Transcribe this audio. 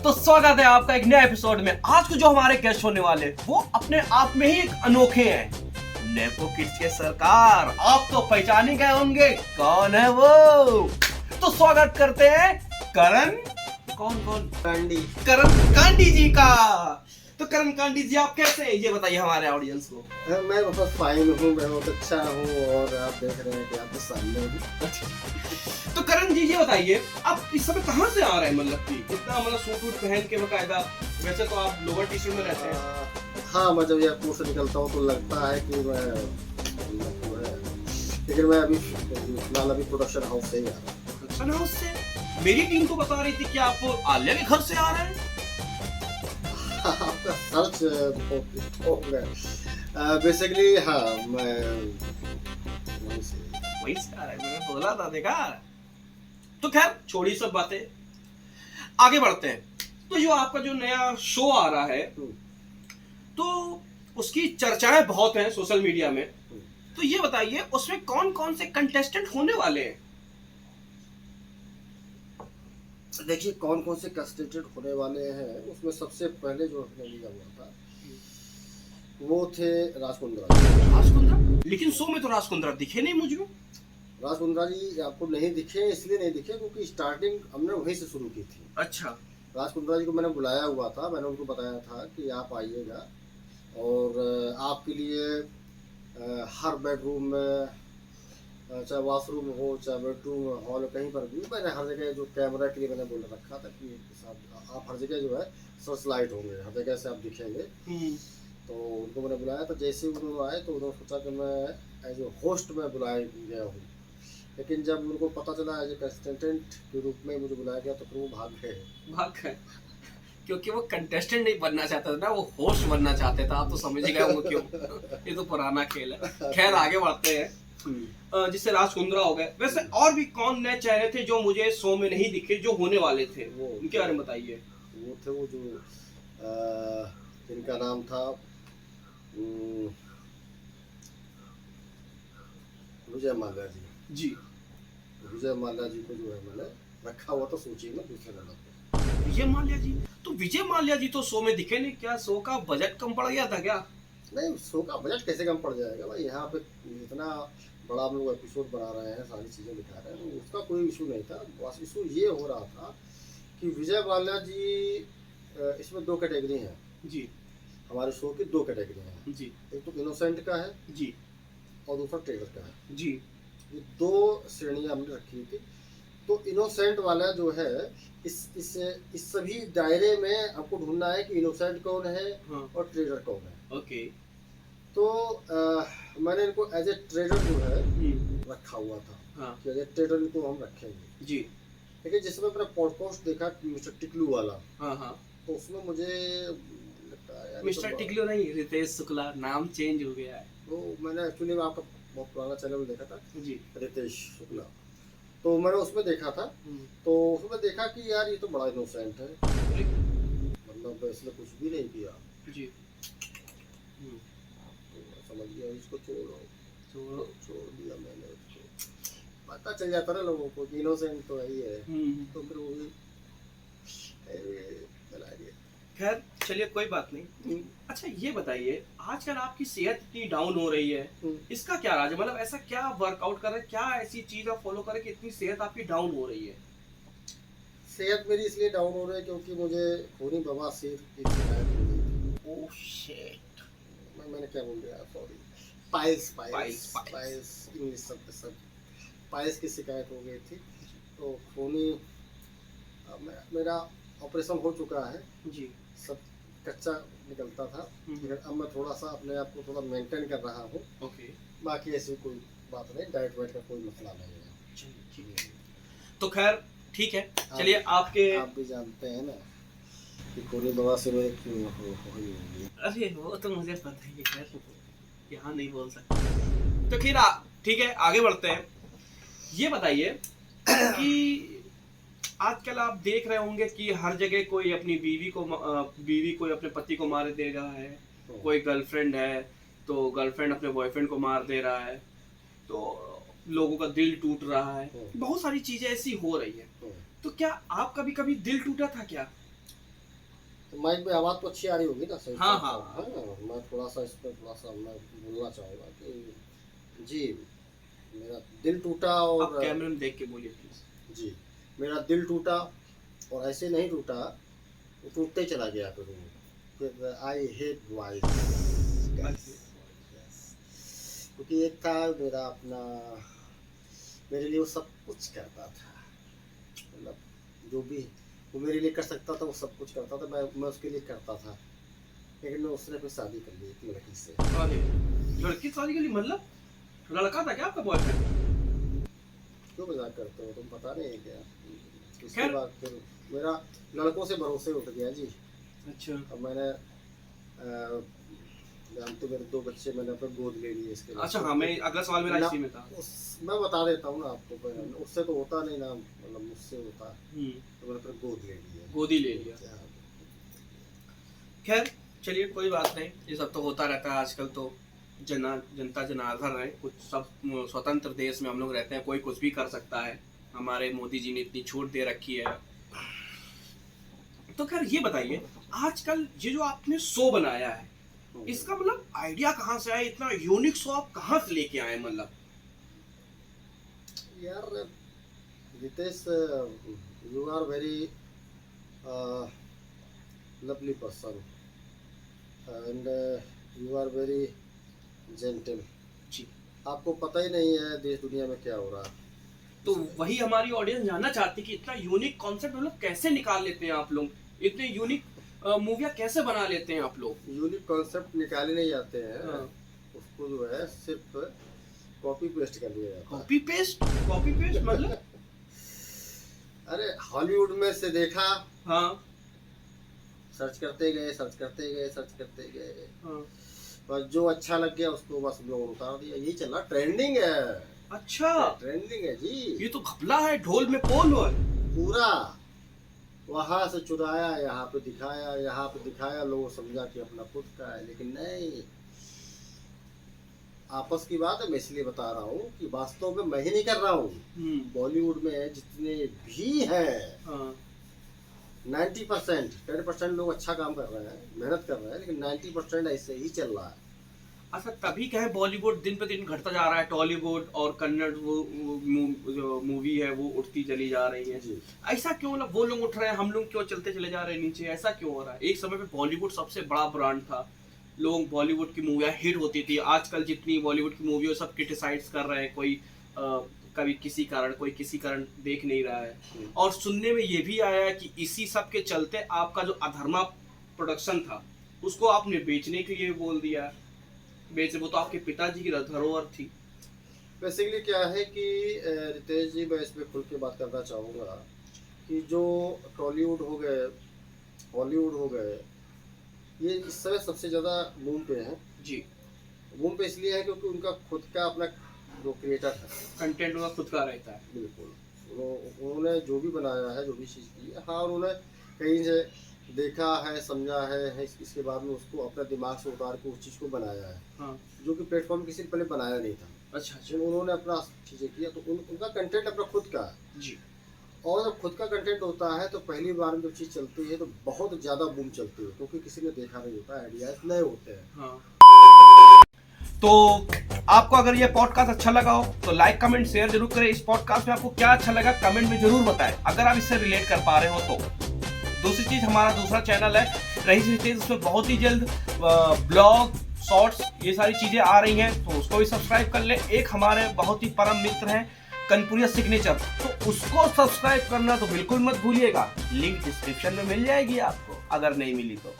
तो स्वागत है आपका एक नए एपिसोड में। आज को जो हमारे गेस्ट होने वाले वो अपने आप में ही एक अनोखे हैं। नेपो किड्स के सरकार, आप तो पहचान ही गए होंगे कौन है वो। तो स्वागत करते हैं करण कांडी जी का। तो करण कांडी जी, आप कैसे हैं ये बताइए हमारे ऑडियंस को। मैं बहुत फाइन हूँ, मैं बहुत अच्छा हूँ और आप देख रहे हैं कि आपके सामने हूँ। तो करण जी ये बताइए, आप इस समय कहाँ से आ रहे हैं? मतलब कि इतना सूट वूट पहन के बकायदा, वैसे तो आप लोअर टी शर्ट में रहते हैं। हाँ, मैं जब एयरपोर्ट से निकलता हूँ तो लगता है कि मैं, लेकिन मैं अभी फिलहाल अभी प्रोडक्शन हाउस से ही आ रहा हूँ। प्रोडक्शन हाउस से? मेरी टीम तो बता रही थी कि आप आलिया के घर से आ रहे हैं। आपका सर्च बहुत हो गया। बेसिकली हाँ, मैं वहीं से आ रहा है, मैंने बोला था, देखा। तो खैर छोड़ी सब बातें, आगे बढ़ते हैं। तो जो आपका जो नया शो आ रहा है तो उसकी चर्चाएं बहुत हैं सोशल मीडिया में। तो ये बताइए उसमें कौन कौन से कंटेस्टेंट होने वाले हैं? देखिए कौन कौन से कंटेस्टेंट होने वाले हैं। उसमें सबसे पहले जो हमने लिया हुआ था वो थे राज कुंद्रा। लेकिन शो में तो राज कुंद्रा दिखे नहीं मुझे। राज कुंद्रा जी आपको नहीं दिखे, इसलिए नहीं दिखे क्योंकि स्टार्टिंग हमने वहीं से शुरू की थी। अच्छा। राज कुंद्रा जी को मैंने बुलाया हुआ था, मैंने उनको बताया था कि आप आइएगा और आपके लिए हर बेडरूम में, चाहे वॉशरूम हो चाहे बेडरूम हॉल, कहीं पर भी मैंने हर जगह जो कैमरा के लिए मैंने बोल रखा था कि आप हर जगह जो है सर्च लाइट होंगे, हर जगह से आप दिखेंगे। तो उनको मैंने बुलाया था। जैसे ही उन्होंने आए तो उन्होंने सोचा कि मैं एज ए होस्ट में बुलाया गया हूँ, लेकिन जब उनको पता चला एज ए कंटेस्टेंट के रूप में मुझे बुलाया गया तो फिर वो भाग गए। क्योंकि वो कंटेस्टेंट नहीं बनना चाहता था ना, वो होस्ट बनना चाहते थे। आप तो समझ ही गए होंगे क्यों। ये तो पुराना खेल है। खैर आगे बढ़ते हैं। जिससे राज कुंद्रा हो गए, वैसे और भी कौन नए चेहरे थे जो मुझे शो में नहीं दिखे, जो होने वाले थे? वो उनके बारे में बताइए। वो थे वो जो जिनका नाम था विजय माल्या जी। विजय माल्या जी को जो है मैंने रखा हुआ था सूची में दूसरे नंबर पे। विजय माल्या जी? तो विजय माल्या जी तो शो में दिखे नहीं, क्या शो का बजट कम पड़ गया था क्या? नहीं, शो का बजट कैसे कम पड़ जाएगा भाई। यहाँ पे इतना बड़ा हम लोग एपिसोड बना रहे हैं, सारी चीज़ें दिखा रहे हैं, तो उसका कोई इशू नहीं था। बस इशू ये हो रहा था कि विजय माल्या जी, इसमें दो कैटेगरी हैं जी। हमारे शो की दो कैटेगरी हैं जी। एक तो इनोसेंट का है जी और दूसरा ट्रेलर का है जी। ये दो श्रेणियां हमने रखी थी। तो इनोसेंट वाला जो है, इस सभी दायरे में आपको ढूंढना है कि इनोसेंट कौन है और ट्रेलर कौन है। ओके। तो मैंने इनको एज ए ट्रेडर जो है रखा हुआ था कि एज ए ट्रेडर इनको हम रखेंगे जी। लेकिन जिसमें मैंने पॉडकास्ट देखा मिस्टर टिकलू वाला, तो उसमें मुझे लगता है मिस्टर टिकलू नहीं, रितेश शुक्ला नाम चेंज हो गया है। वो मैंने एक्चुअली आपका बहुत पुराना चैनल देखा था जी, रितेश शुक्ला। तो मैंने उसमें देखा था, तो उसमें देखा कि यार ये तो बड़ा इनोसेंट है, मतलब इसने कुछ भी नहीं किया जी। समझ गया, इसको छोड़ दिया मैंने उसको। पता चल जाता ना लोगों को कि इनोसेंट तो ही है, तो फिर वो भी चला गया। खैर चलिए कोई बात नहीं। अच्छा ये बताइए, आजकल आपकी सेहत इतनी डाउन हो रही है, इसका क्या राज है? मतलब ऐसा क्या वर्कआउट कर रहे हैं, क्या ऐसी चीज आप फॉलो करें कि इतनी सेहत आपकी डाउन हो रही है? सेहत मेरी इसलिए डाउन हो रही है क्योंकि मुझे खूनी बवासीर की शिकायत हो गई थी। ओह शिट, मैंने क्या बोल दिया, सॉरी। पाइल्स इंग्लिश सब पाइल्स की शिकायत हो गई थी। तो खूनी मेरा ऑपरेशन हो चुका है जी, सब कच्चा निकलता था, लेकिन अब मैं थोड़ा सा अपने आप को थोड़ा मेंटेन कर रहा हूँ। ओके, बाकी ऐसी कोई बात नहीं, डाइट वाइट का कोई मसला नहीं है। तो खैर ठीक है, चलिए आप भी जानते हैं ना कि खूनी बवासीर में क्यों होगी। अरे वो तो मुझे पता ही है, खैर यहाँ नहीं बोल सकते। तो खैर ठीक है, आगे बढ़ते हैं। ये बताइए कि आजकल आप देख रहे होंगे कि हर जगह कोई अपनी बीवी कोई अपने पति को मार दे रहा है, कोई गर्लफ्रेंड है तो गर्लफ्रेंड अपने बॉयफ्रेंड को मार दे रहा है, तो लोगों का दिल टूट रहा है, बहुत सारी चीजें ऐसी हो रही है। तो क्या आप कभी दिल टूटा था क्या? तो माइक में आवाज़ तो अच्छी आ रही होगी ना, सही? हाँ, साफ हाँ, साफ, है ना? मैं थोड़ा सा इस पर थोड़ा सा मैं बोलना चाहूँगा कि जी, मेरा दिल टूटा आप और कैमरे में देख के बोलिए प्लीज। जी, मेरा दिल टूटा और ऐसे नहीं टूटा, वो टूटते चला गया फिर वो। फिर आई हेट वॉइस, क्योंकि एक था मेरा अपना, मेरे लिए वो सब कुछ करता था, मतलब जो भी वो मेरे लिए कर सकता था वो सब कुछ करता था, मैं उसके लिए करता था। लेकिन उसने फिर शादी कर ली एक लड़की से। अरे लड़की शादी के लिए, मतलब लड़का था क्या आपका बॉयफ्रेंड? क्यों मजाक करते हो तुम, पता नहीं है क्या? उसके खैर। बाद फिर मेरा लड़कों से भरोसे उठ गया जी। अच्छा। अब मैंने जानते मेरे 2 बच्चे मैंने अपने गोद ले लिए इसके लिए। अच्छा हाँ, मैं अगला सवाल मेरा इसी में था। मैं बता देता हूँ ना आपको, उससे तो होता नहीं ना, मतलब मुझसे होता, तो मैंने फिर गोद ले लिया। गोदी ले लिया। खैर चलिए कोई बात नहीं, ये सब तो होता रहता है आजकल। तो जनता जनार्दन है, कुछ सब स्वतंत्र देश में हम लोग रहते हैं, कोई कुछ भी कर सकता है। हमारे मोदी जी ने इतनी छूट दे रखी है। तो खैर ये बताइए, आजकल ये जो आपने शो बनाया है, इसका मतलब आइडिया कहाँ से आया? इतना यूनिक शो आप कहाँ से लेके आए? मतलब यार Ritesh, you are very lovely person and you are very gentle. जी, आपको पता ही नहीं है देश दुनिया में क्या हो रहा है। तो वही हमारी ऑडियंस जानना चाहती कि इतना यूनिक कॉन्सेप्ट मतलब कैसे निकाल लेते हैं आप लोग, इतने यूनिक मूवियाँ कैसे बना लेते हैं आप लोग? यूनिक कॉन्सेप्ट निकाले नहीं जाते हैं, हाँ। उसको जो है सिर्फ कॉपी पेस्ट कर दिया जाता है। कॉपी पेस्ट मतलब? अरे हॉलीवुड में से देखा, हाँ सर्च करते गए सर्च करते गए सर्च करते गए, हाँ। बस जो अच्छा लग गया उसको बस हम लोग उतार दिया। यही चल रहा, ट्रेंडिंग है। अच्छा, ट्रेंडिंग है जी, ये तो घपला है, ढोल में पोल है पूरा। वहां से चुराया, यहाँ पे दिखाया, यहाँ पे दिखाया, लोगों समझा कि अपना खुद का है, लेकिन नहीं। आपस की बात है, मैं इसलिए बता रहा हूँ कि वास्तव में मैं ही नहीं कर रहा हूँ। बॉलीवुड में जितने भी हैं, हाँ। 90%, 10% लोग अच्छा काम कर रहे हैं, मेहनत कर रहे हैं, लेकिन 90% ऐसे ही चल रहा है। अच्छा, तभी कहें बॉलीवुड दिन पे दिन घटता जा रहा है, टॉलीवुड और कन्नड़ जो मूवी है वो उठती चली जा रही है। जी। ऐसा क्यों? मतलब वो लोग उठ रहे हैं, हम लोग क्यों चलते चले जा रहे हैं नीचे? ऐसा क्यों हो रहा है? एक समय पे बॉलीवुड सबसे बड़ा ब्रांड था, लोग बॉलीवुड की मूवियाँ हिट होती थी। आजकल जितनी बॉलीवुड की मूवी सब क्रिटिसाइज कर रहे हैं, कोई कभी किसी कारण, कोई किसी कारण देख नहीं रहा है। और सुनने में ये भी आया है कि इसी सब के चलते आपका जो अधर्मा प्रोडक्शन था उसको आपने बेचने के लिए बोल दिया। बेचे, वो तो आपके पिताजी की धरोहर थी। बेसिकली क्या है कि रितेश जी, मैं इसमें खुल के बात करना चाहूँगा कि जो टॉलीवुड हो गए, हॉलीवुड हो गए, ये इस समय सबसे ज़्यादा बूम पे हैं जी। बूम पे इसलिए है क्योंकि उनका खुद का अपना जो क्रिएटर है, कंटेंट उनका खुद का रहता है। बिल्कुल। उन्होंने जो भी बनाया है, जो भी चीज़ की है, हाँ उन्होंने कहीं से देखा है, समझा है, इसके बाद में उसको अपने दिमाग से उतार के उस चीज़ को बनाया है। हाँ। जो कि प्लेटफॉर्म किसी ने पहले बनाया नहीं था। अच्छा अच्छा। जब उन्होंने अपना चीज़ें किया तो उनका कंटेंट अपना खुद का है। जी। और जब खुद का कंटेंट होता है तो पहली बार में जब चीज़ चलती है तो बहुत ज़्यादा बूम चलती है, क्योंकि किसी ने देखा नहीं होता, आइडियाज नए होते हैं। हाँ। तो आपको अगर ये पॉडकास्ट अच्छा लगा हो तो लाइक कमेंट शेयर जरूर करें। इस पॉडकास्ट में आपको क्या अच्छा लगा कमेंट में जरूर बताएं, अगर आप इससे रिलेट कर पा रहे हो तो। दूसरी चीज, हमारा दूसरा चैनल है रईस रितेश, उसमें बहुत ही जल्द ब्लॉग, शॉर्ट्स, ये सारी चीजें आ रही हैं, तो उसको भी सब्सक्राइब कर ले। एक हमारे बहुत ही परम मित्र हैं कनपुरिया सिग्नेचर, तो उसको सब्सक्राइब करना तो बिल्कुल मत भूलिएगा। लिंक डिस्क्रिप्शन में मिल जाएगी आपको, अगर नहीं मिली तो।